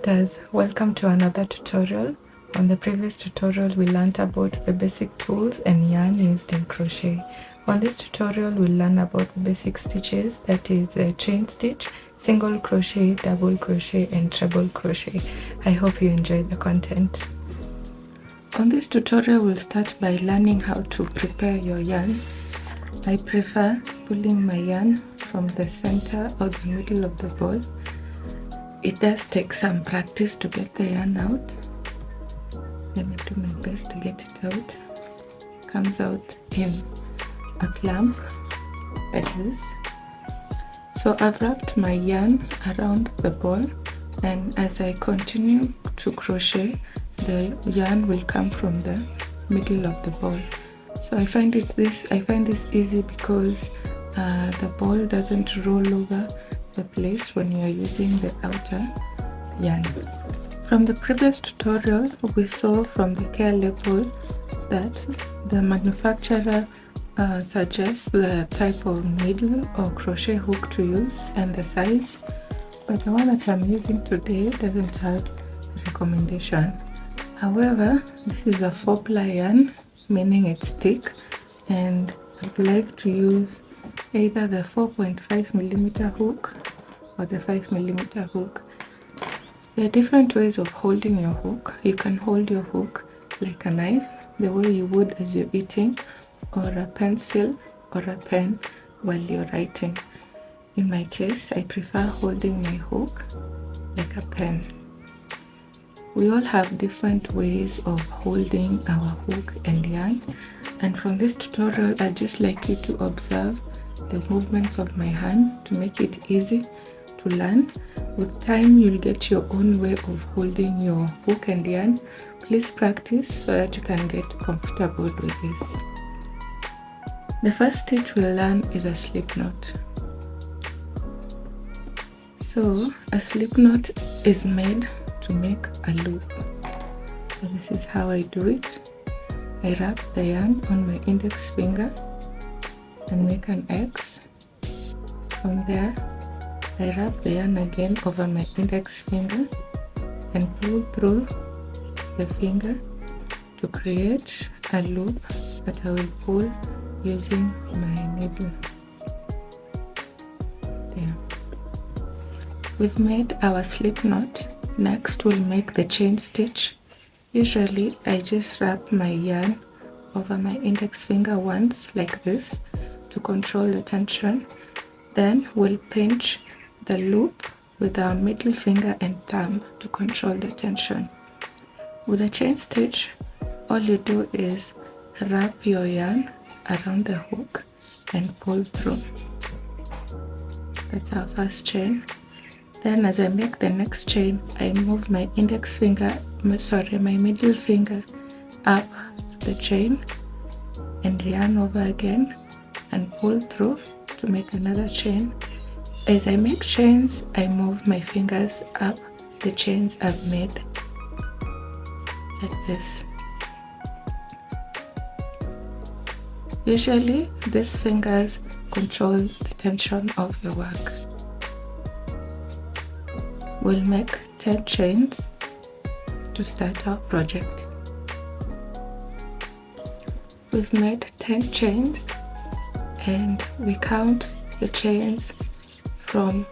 sisters, welcome to another tutorial. On the previous tutorial we learned about the basic tools and yarn used in crochet. On this tutorial we'll learn about the basic stitches, that is the chain stitch, single crochet, double crochet and treble crochet. I hope you enjoyed the content. On this tutorial we'll start by learning how to prepare your yarn. I prefer pulling my yarn from the center or the middle of the ball. It does take some practice to get the yarn out. Let me do my best to get it out. Comes out in a clump like this. So I've wrapped my yarn around the ball, and as I continue to crochet, the yarn will come from the middle of the ball. So I find this easy because the ball doesn't roll over the place when you are using the outer yarn. From the previous tutorial we saw from the care label that the manufacturer suggests the type of needle or crochet hook to use and the size, but the one that I'm using today doesn't have a recommendation. However, this is a 4-ply yarn, meaning it's thick, and I'd like to use either the 4.5mm hook or the 5mm hook. There are different ways of holding your hook. You can hold your hook like a knife, the way you would as you're eating, or a pencil or a pen while you're writing. In my case, I prefer holding my hook like a pen. We all have different ways of holding our hook and yarn, and from this tutorial I'd just like you to observe the movements of my hand to make it easy to learn. With time you'll get your own way of holding your hook and yarn. Please practice so that you can get comfortable with this. The first stitch we'll learn is a slip knot. So a slip knot is made to make a loop. So this is how I do it. I wrap the yarn on my index finger and make an X. From there I wrap the yarn again over my index finger and pull through the finger to create a loop that I will pull using my needle. There. We've made our slip knot. Next we'll make the chain stitch. Usually I just wrap my yarn over my index finger once like this to control the tension. Then we'll pinch the loop with our middle finger and thumb to control the tension. With a chain stitch, all you do is wrap your yarn around the hook and pull through. That's our first chain. Then as I make the next chain, I move my my middle finger up the chain and yarn over again and pull through to make another chain. As I make chains, I move my fingers up the chains I've made like this. Usually these fingers control the tension of your work. We'll make 10 chains to start our project. We've made 10 chains and we count the chains from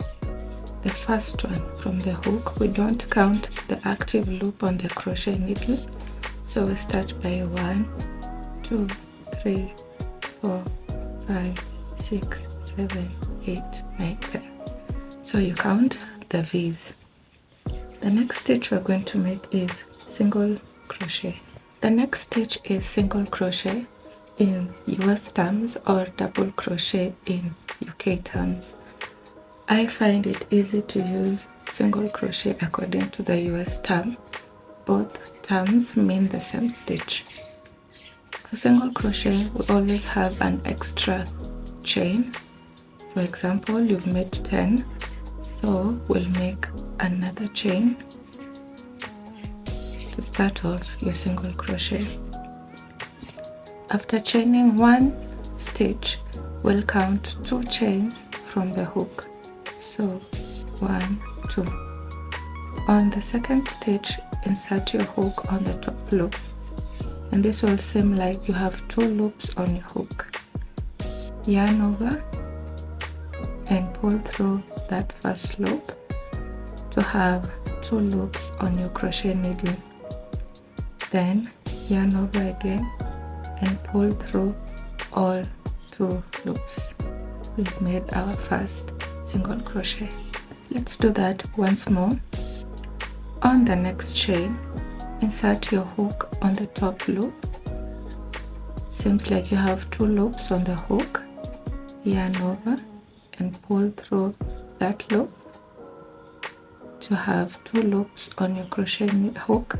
the first one, from the hook. We don't count the active loop on the crochet needle. So we start by 1, 2, 3, 4, 5, 6, 7, 8, 9, 10. So you count the V's. The next stitch we're going to make is single crochet. The next stitch is single crochet in US terms or double crochet in UK terms. I find it easy to use single crochet according to the US term. Both terms mean the same stitch. For single crochet, we always have an extra chain. For example, you've made 10, so we'll make another chain to start off your single crochet. After chaining one stitch, we'll count 2 chains from the hook. So 1, 2. On the second stitch, insert your hook on the top loop, and this will seem like you have 2 loops on your hook. Yarn over and pull through that first loop to have 2 loops on your crochet needle. Then yarn over again and pull through all 2 loops. We've made our first single crochet. Let's do that once more. On the next chain, insert your hook on the top loop. Seems like you have 2 loops on the hook. Yarn over and pull through that loop to have 2 loops on your crochet hook.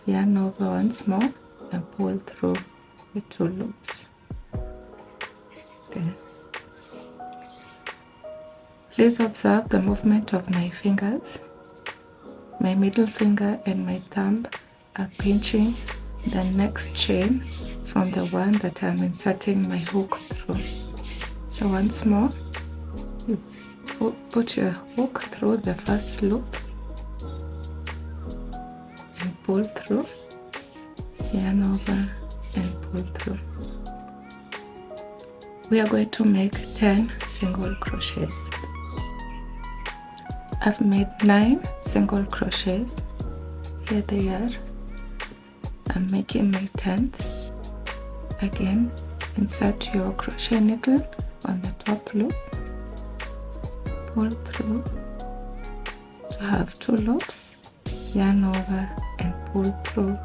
Yarn over once more and pull through the 2 loops. There. Please observe the movement of my fingers. My middle finger and my thumb are pinching the next chain from the one that I'm inserting my hook through. So once more, you put your hook through the first loop and pull through, yarn over and pull through. We are going to make 10 single crochets. I've made 9 single crochets. Here they are. I'm making my 10th. Again, insert your crochet needle on the top loop, pull through to have 2 loops, yarn over and pull through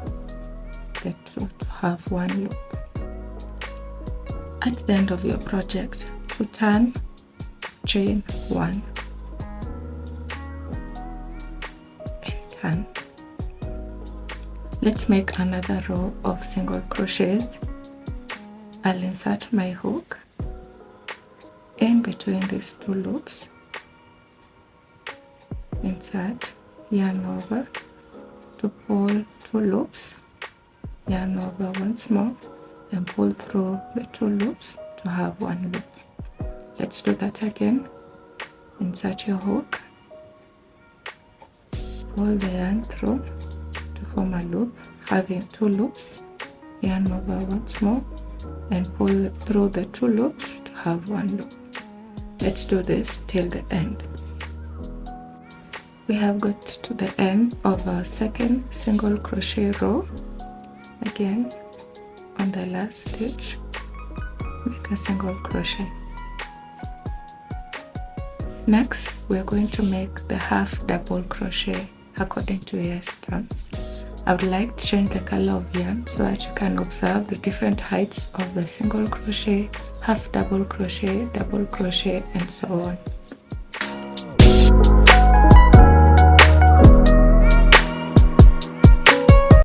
the 2 to have 1 loop. At the end of your project, to turn, chain 1 and turn. Let's make another row of single crochets. I'll insert my hook in between these 2 loops, insert, yarn over to pull 2 loops, yarn over once more and pull through the 2 loops to have 1 loop. Let's do that again. Insert your hook, pull the yarn through to form a loop, having 2 loops, yarn over once more and pull through the 2 loops to have 1 loop. Let's do this till the end. We have got to the end of our second single crochet row. Again, on the last stitch, make a single crochet. Next, we're going to make the half double crochet according to your stance. I would like to change the color of yarn so that you can observe the different heights of the single crochet, half double crochet, and so on.